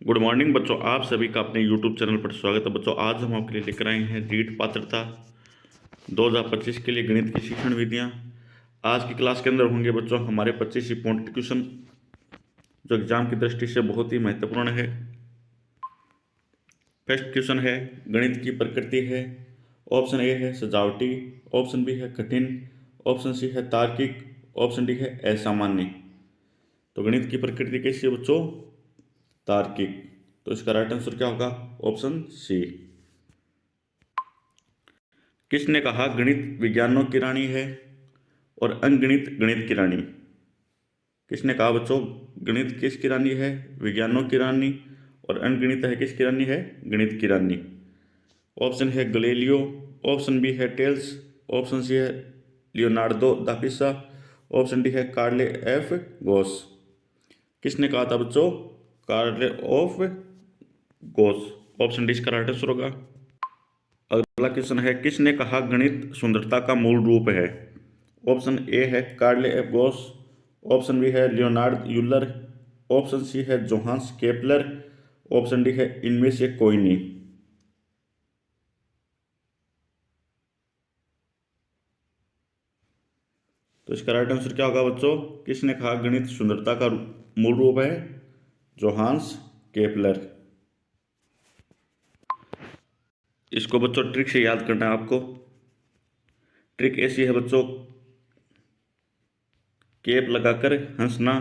Good morning बच्चों, आप सभी का अपने यूट्यूब चैनल पर स्वागत है। बच्चों, आज हम आपके लिए लेकर आए हैं रीट पात्रता 2025 के लिए गणित की शिक्षण विधियां। आज की क्लास के अंदर होंगे बच्चों हमारे 25 इंपॉर्टेंट क्वेश्चन जो एग्जाम की दृष्टि से बहुत ही महत्वपूर्ण है। फर्स्ट क्वेश्चन है, गणित की प्रकृति है। ऑप्शन ए है सजावटी, ऑप्शन बी है कठिन, ऑप्शन सी है तार्किक, ऑप्शन डी है असामान्य। तो गणित की प्रकृति कैसी है बच्चों? तार्किक। तो इसका राइट आंसर क्या होगा? Option C. किसने कहा गणित विज्ञानों की रानी है और अंगणित गणित की रानी? किसने कहा बच्चों गणित किसकी रानी है? विज्ञानों की रानी। और अंगणित है किसकी रानी है? गणित की रानी। ऑप्शन है गलेलियो, ऑप्शन बी है टेल्स, ऑप्शन सी है लियोनार्डो दा पिसा, ऑप्शन डी है कार्ले एफ गोस। किसने कहा था बच्चों? कार्ले ऑफ गोस। ऑप्शन डी इसका राइट आंसर होगा। अगला क्वेश्चन है, किसने कहा गणित सुंदरता का मूल रूप है? ऑप्शन ए है कार्ले एफ गोस, ऑप्शन बी है लियोनार्ड यूलर, ऑप्शन सी है जोहान्स केपलर, ऑप्शन डी है इनमें से कोई नहीं। तो इसका राइट आंसर क्या होगा बच्चों? किसने कहा गणित सुंदरता का मूल रूप है? Johannes Kepler. इसको बच्चों ट्रिक से याद करना है आपको। ट्रिक ऐसी है बच्चों, केप लगाकर हंसना,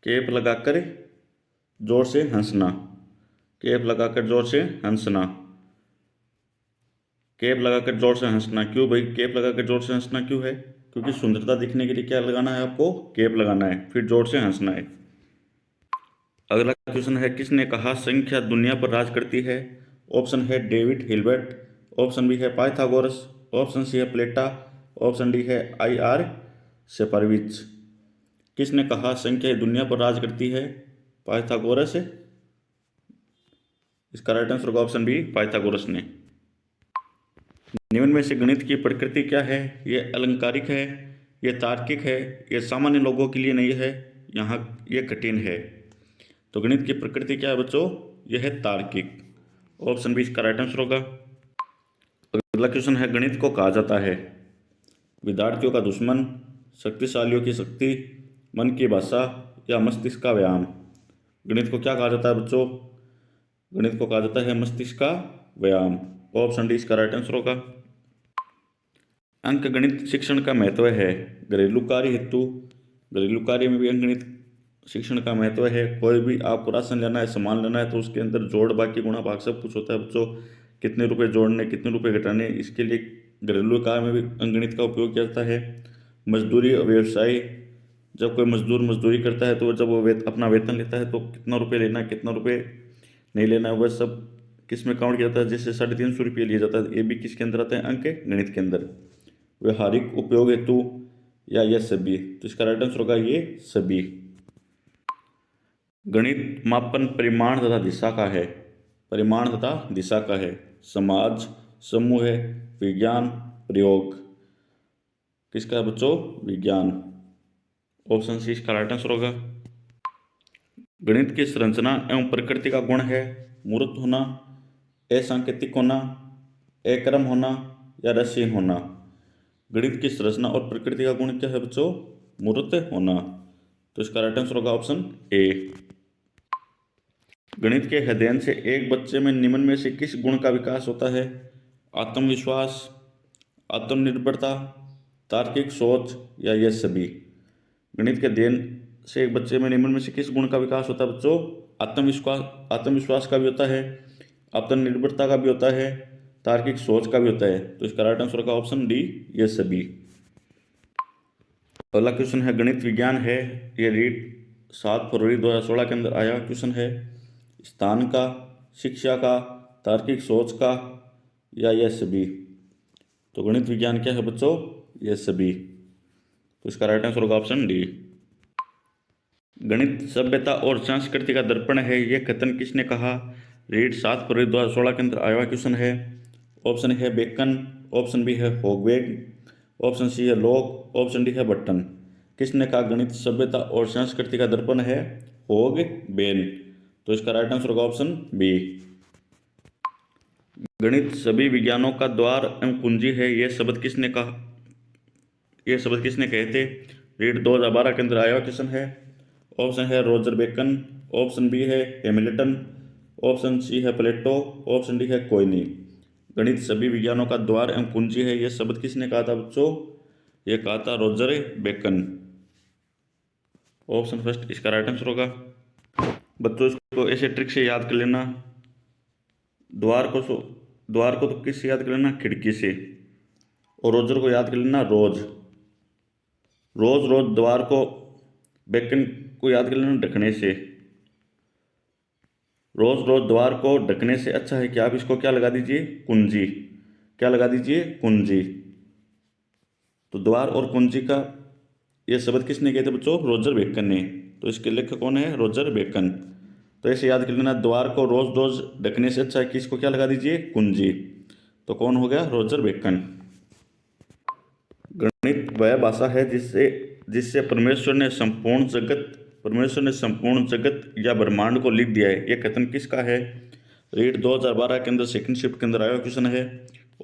केप लगाकर जोर से हंसना, केप लगाकर जोर से हंसना, केप लगाकर जोर से हंसना। क्यों भाई केप लगाकर जोर से हंसना क्यों है? क्योंकि सुंदरता दिखने के लिए क्या लगाना है आपको? केप लगाना है, फिर जोर से हंसना है। अगला क्वेश्चन है, किसने कहा संख्या दुनिया पर राज करती है? ऑप्शन है डेविड हिल्बर्ट, ऑप्शन बी है पाइथागोरस, ऑप्शन सी है प्लेटा, ऑप्शन डी है आई आर सेपरविच। किसने कहा संख्या दुनिया पर राज करती है? पाइथागोरस। इसका राइट आंसर होगा ऑप्शन बी, पाइथागोरस ने। निम्न में से गणित की प्रकृति क्या है? ये अलंकारिक है, ये तार्किक है, ये सामान्य लोगों के लिए नहीं है, यहाँ ये कठिन है। तो गणित की प्रकृति क्या है बच्चों? यह है तार्किक। ऑप्शन बी इसका राइट आंसर होगा। अगला क्वेश्चन है, गणित को कहा जाता है विद्यार्थियों का दुश्मन, शक्तिशालियों की शक्ति, मन की भाषा या मस्तिष्क का व्यायाम? गणित को क्या कहा जाता है बच्चों? गणित को कहा जाता है मस्तिष्क का व्यायाम। ऑप्शन डी इसका राइट आंसर होगा। अंक गणित शिक्षण का महत्व है घरेलू कार्य हेतु, घरेलू कार्य में भी अंकगणित शिक्षण का महत्व है। कोई भी आपको राशन लेना है, सामान लेना है, तो उसके अंदर जोड़ बाकी गुणा भाग सब कुछ होता है बच्चों। कितने रुपए जोड़ने, कितने रुपए घटाने, इसके लिए घरेलू कार्य में भी अंकगणित का उपयोग किया जाता है। मजदूरी और व्यवसाय, जब कोई मजदूर मजदूरी करता है तो जब वो अपना वेतन लेता है तो कितना रुपये लेना है, कितना रुपये नहीं लेना है, वह सब किस में काउंट किया जाता है? जैसे 350 रुपये लिया जाता है, ये भी किसके अंदर आता है? अंक गणित के अंदर। व्यवहारिक उपयोग हेतु या ये सभी? तो इसका राइट आंसर होगा ये सभी। गणित मापन परिमाण तथा दिशा का है, परिमाण तथा दिशा का है। समाज, समूह है, विज्ञान, प्रयोग। किसका है बच्चों? विज्ञान। ऑप्शन सी इसका राइट आंसर होगा। गणित की संरचना एवं प्रकृति का गुण है मूर्त होना, असंकेतिक होना, अक्रम होना या रसहीन होना। गणित की संरचना और प्रकृति का गुण क्या है बच्चों? मूर्त होना। तो इसका राइट आंसर होगा ऑप्शन ए। गणित के अध्ययन से एक बच्चे में निम्न में से किस गुण का विकास होता है? आत्मविश्वास, आत्मनिर्भरता, तार्किक सोच या ये सभी? गणित के अध्ययन से एक बच्चे में निम्न में से किस गुण का विकास होता है बच्चों? आत्मविश्वास, आत्मविश्वास का भी होता है, आत्मनिर्भरता का भी होता है, तार्किक सोच का भी होता है। तो इसका राइट आंसर होगा ऑप्शन डी, ये सभी। अगला क्वेश्चन है, गणित विज्ञान है, ये रीट 7 फरवरी 2016 के अंदर आया क्वेश्चन है। स्थान का, शिक्षा का, तार्किक सोच का या ये सभी? तो गणित विज्ञान क्या है बच्चों? ये सभी। तो इसका राइट आंसर होगा ऑप्शन डी। गणित सभ्यता और संस्कृति का दर्पण है, यह कथन किसने कहा? रीट 7 फरवरी 2016 के अंदर आया क्वेश्चन है। ऑप्शन है बेकन, ऑप्शन बी है होगवेग, ऑप्शन सी है लॉक, ऑप्शन डी है बटन। किसने कहा गणित सभ्यता और संस्कृति का दर्पण है? होग बेन। तो इसका राइट आंसर होगा ऑप्शन बी। गणित सभी विज्ञानों का द्वार एवं कुंजी है, यह शब्द किसने कहा, ये शब्द किसने कहे थे? रीड 2012 के अंदर आया क्वेश्चन है। ऑप्शन है रॉजर बेकन, ऑप्शन बी है हैमिल्टन, ऑप्शन सी है प्लेटो, ऑप्शन डी है कोयनी। गणित सभी विज्ञानों का द्वार एवं कुंजी है, यह शब्द किसने कहा था बच्चों? यह कहा था रॉजर बेकन। ऑप्शन फर्स्ट इसका राइट आंसर होगा। बच्चों इसको ऐसे ट्रिक से याद कर लेना। द्वार को तो किससे याद कर लेना? खिड़की से। और रोजर को याद कर लेना रोज रोज द्वार को, बेकन को याद कर लेना ढकने से। रोज द्वार को ढकने से अच्छा है कि आप इसको क्या लगा दीजिए? कुंजी। क्या लगा दीजिए? कुंजी। तो द्वार और कुंजी का यह शब्द किसने कहे थे बच्चों? रॉजर बेकन ने। तो इसके लेखक कौन है? Roger Bacon. तो ऐसे याद कर लेना, द्वार को रोज ढकने से अच्छा है कि इसको क्या लगा दीजिए? कुंजी। तो कौन हो गया? Roger Bacon. गणित वह भाषा है जिससे परमेश्वर ने संपूर्ण जगत या ब्रह्मांड को लिख दिया है, यह कथन किसका है? रीड 2012 के अंदर सेकंड शिफ्ट के अंदर आया क्वेश्चन है।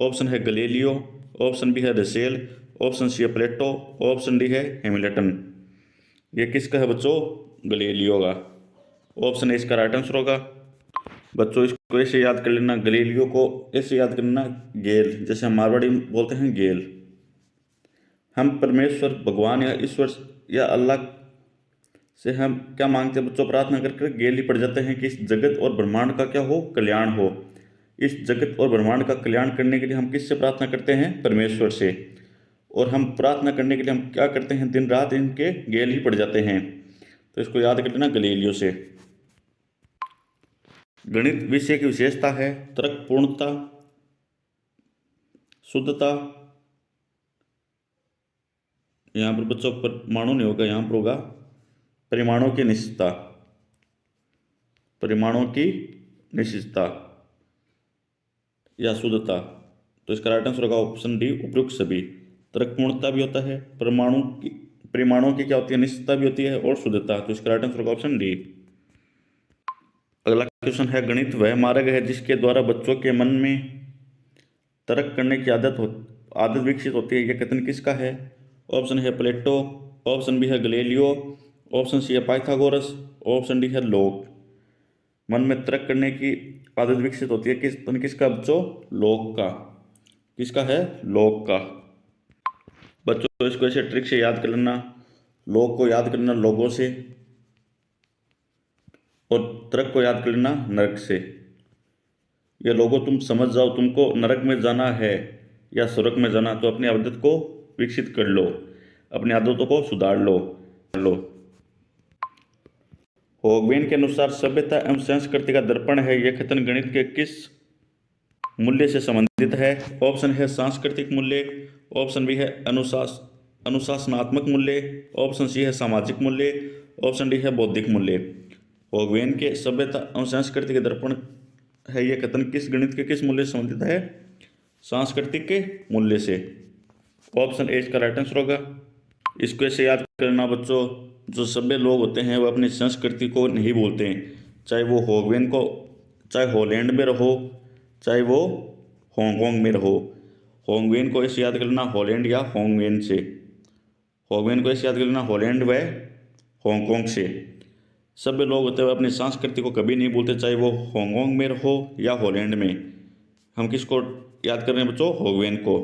ऑप्शन है गलीलियो, ऑप्शन बी है रसेल, ऑप्शन सी है प्लेटो, ऑप्शन डी है हैमिल्टन। ये किसका है बच्चों? गलीलियो का। ऑप्शन ए इसका राइट आंसर होगा। बच्चों इसको ऐसे याद कर लेना, गलीलियो को ऐसे याद कर लेना गेल, जैसे हम मारवाड़ी में बोलते हैं गेल। हम परमेश्वर भगवान या ईश्वर या अल्लाह से हम क्या मांगते हैं बच्चों? प्रार्थना करके गेल ही पड़ जाते हैं कि इस जगत और ब्रह्मांड का क्या हो? कल्याण हो। इस जगत और ब्रह्मांड का कल्याण करने के लिए हम किससे प्रार्थना करते हैं? परमेश्वर से। और हम प्रार्थना करने के लिए हम क्या करते हैं? दिन रात इनके गेल ही पड़ जाते हैं। तो इसको याद कर लेना गलीलियो से। गणित विषय की विशेषता है तर्कपूर्णता, शुद्धता, यहाँ पर बच्चों परमाणु नहीं होगा, यहाँ पर होगा परिमाणों की निश्चितता। परिमाणों की निश्चितता या शुद्धता। तो इसका राइट आंसर होगा ऑप्शन डी, उपयुक्त सभी। तर्कपूर्णता भी होता है, परिमाणों की क्या होती है? निश्चितता भी होती है, और शुद्धता। तो इसका राइट आंसर होगा ऑप्शन डी। अगला क्वेश्चन है, गणित वह मार्ग है जिसके द्वारा बच्चों के मन में तर्क करने की आदत विकसित होती है, यह कथन किसका है? ऑप्शन है प्लेटो, ऑप्शन बी है गलीलियो, ऑप्शन सी है पाइथागोरस, ऑप्शन डी है लोक। मन में तर्क करने की आदत विकसित होती है किसका बच्चों? लोक का। किसका है? लोक का। बच्चों इसको ऐसे ट्रिक से याद कर लेना। लोक को याद कर लेना लोगों से, और तर्क को याद कर लेना नरक से। ये लोगों तुम समझ जाओ, तुमको नरक में जाना है या स्वर्ग में जाना, तो अपनी आदत को विकसित कर लो, अपनी आदतों को सुधार लो। होगवेन के अनुसार सभ्यता एवं संस्कृति का दर्पण है, यह कथन गणित के किस मूल्य से संबंधित है? ऑप्शन है सांस्कृतिक मूल्य, ऑप्शन बी है अनुशासनात्मक मूल्य, ऑप्शन सी है सामाजिक मूल्य, ऑप्शन डी है बौद्धिक मूल्य। होगवेन के सभ्यता एवं संस्कृति के दर्पण है, यह कथन किस गणित के किस मूल्य से संबंधित है? सांस्कृतिक के मूल्य से। ऑप्शन ए इसका राइट आंसर होगा। इसको ऐसे याद करना बच्चों, जो सभ्य लोग होते हैं वो अपनी संस्कृति को नहीं भूलते हैं, चाहे वो चाहे हॉलैंड में रहो, चाहे वो हांगकांग में रहो। होगवेन को ऐसे याद कर लेना हॉलैंड या होगवेन से। होगवेन को ऐसे याद कर लेना हॉलैंड व हांगकांग से। सभ्य लोग होते हुए अपनी संस्कृति को कभी नहीं भूलते, चाहे वो हांगकांग में रहो या हॉलैंड में। हम किसको याद कर रहे हैं बच्चों? होगवेन को।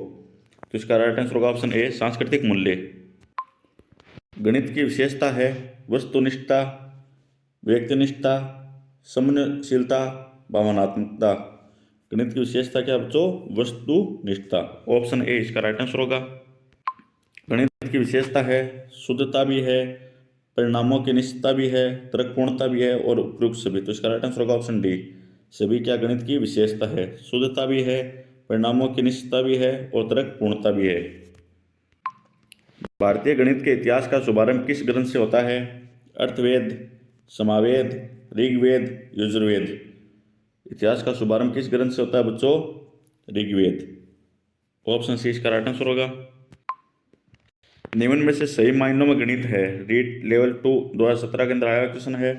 तो इसका राइट आंसर होगा ऑप्शन ए, सांस्कृतिक मूल्य। गणित की विशेषता है वस्तुनिष्ठता, व्यक्तिनिष्ठता, समन्वयशीलता, भावनात्मकता। गणित की विशेषता क्या बच्चों? वस्तुनिष्ठता। ऑप्शन ए इसका राइट आंसर होगा। गणित की विशेषता है शुद्धता भी है, परिणामों की निश्चितता भी है, तर्कपूर्णता भी है, और उपयुक्त सभी। तो इसका राइट आंसर होगा ऑप्शन डी, सभी क्या गणित की विशेषता है? शुद्धता भी है, परिणामों की निश्चितता भी है, और तर्कपूर्णता भी है। भारतीय गणित के इतिहास का शुभारंभ किस ग्रंथ से होता है? अर्थवेद, समावेद, ऋग्वेद, यजुर्वेद। इतिहास का शुभारंभ किस ग्रंथ से होता है बच्चों? ऋग्वेद। ऑप्शन सी इसका राइट आंसर होगा। निम्न में से सही मायनों में गणित है। रीड लेवल 2 2017 के अंदर आया क्वेश्चन है।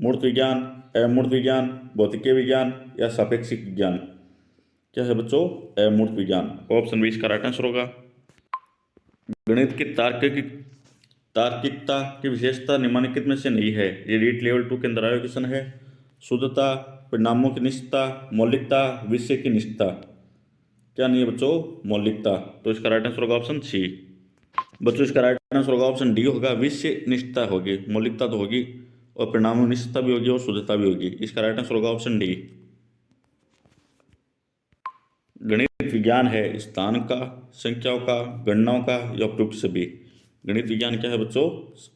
मूर्त विज्ञान, अमूर्त विज्ञान, भौतिकीय विज्ञान या सापेक्षिक विज्ञान? क्या है बच्चों? अमूर्त विज्ञान। ऑप्शन 20 का राइट आंसर होगा। गणित की तार्किकता की विशेषता निम्नलिखित में से नहीं है। ये रीट लेवल 2 के अंदर आया क्वेश्चन है। शुद्धता, परिणामों की निश्चितता, मौलिकता, विषय की निश्चितता। क्या नहीं है बच्चों? मौलिकता। तो इसका राइट आंसर होगा ऑप्शन सी। बच्चों इसका राइट आंसर होगा ऑप्शन डी होगा। विषय निष्ठता होगी, मौलिकता तो होगी और परिणामों निश्चितता भी होगी और शुद्धता भी होगी। इसका राइट आंसर होगा ऑप्शन डी। गणित विज्ञान है स्थान का, संख्याओं का, गणनाओं का या उपयुक्त सभी? गणित विज्ञान क्या है बच्चों?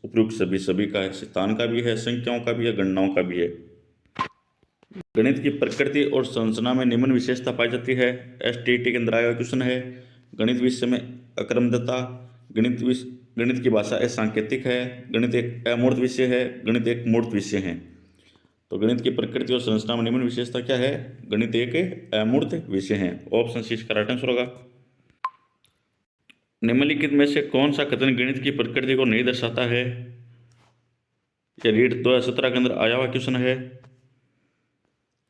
उपयुक्त सभी। सभी का है, स्थान का भी है, संख्याओं का भी है, गणनाओं का भी है। गणित की प्रकृति और संरचना में निम्न विशेषता पाई जाती है। एसटीईटी के अंदर आया क्वेश्चन है। गणित विषय में अक्रमकता, गणित की भाषा सांकेतिक है, गणित एक अमूर्त विषय है, गणित एक मूर्त विषय है। तो गणित की प्रकृति और संरचना में निम्न विशेषता क्या है? गणित एक अमूर्त विषय है। ऑप्शन सी इसका राइट आंसर होगा। निम्नलिखित में से कौन सा कथन गणित की प्रकृति को नहीं दर्शाता है? यह रीट 2017 के अंदर आया हुआ क्वेश्चन है।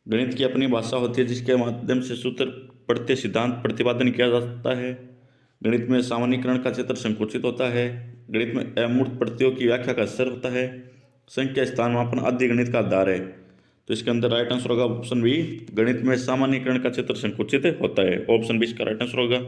गणित की अपनी भाषा होती है जिसके माध्यम से सूत्र पढ़ते सिद्धांत प्रतिपादन किया जा सकता है। गणित में सामान्यीकरण का क्षेत्र संकुचित होता है। गणित में अमूर्त प्रत्ययों की व्याख्या का स्तर होता है। संख्या स्थान मापन आदि गणित का आधार है। तो इसके अंदर राइट आंसर होगा ऑप्शन बी। गणित में सामान्यीकरण का क्षेत्र संकुचित होता है। ऑप्शन बी इसका राइट आंसर होगा।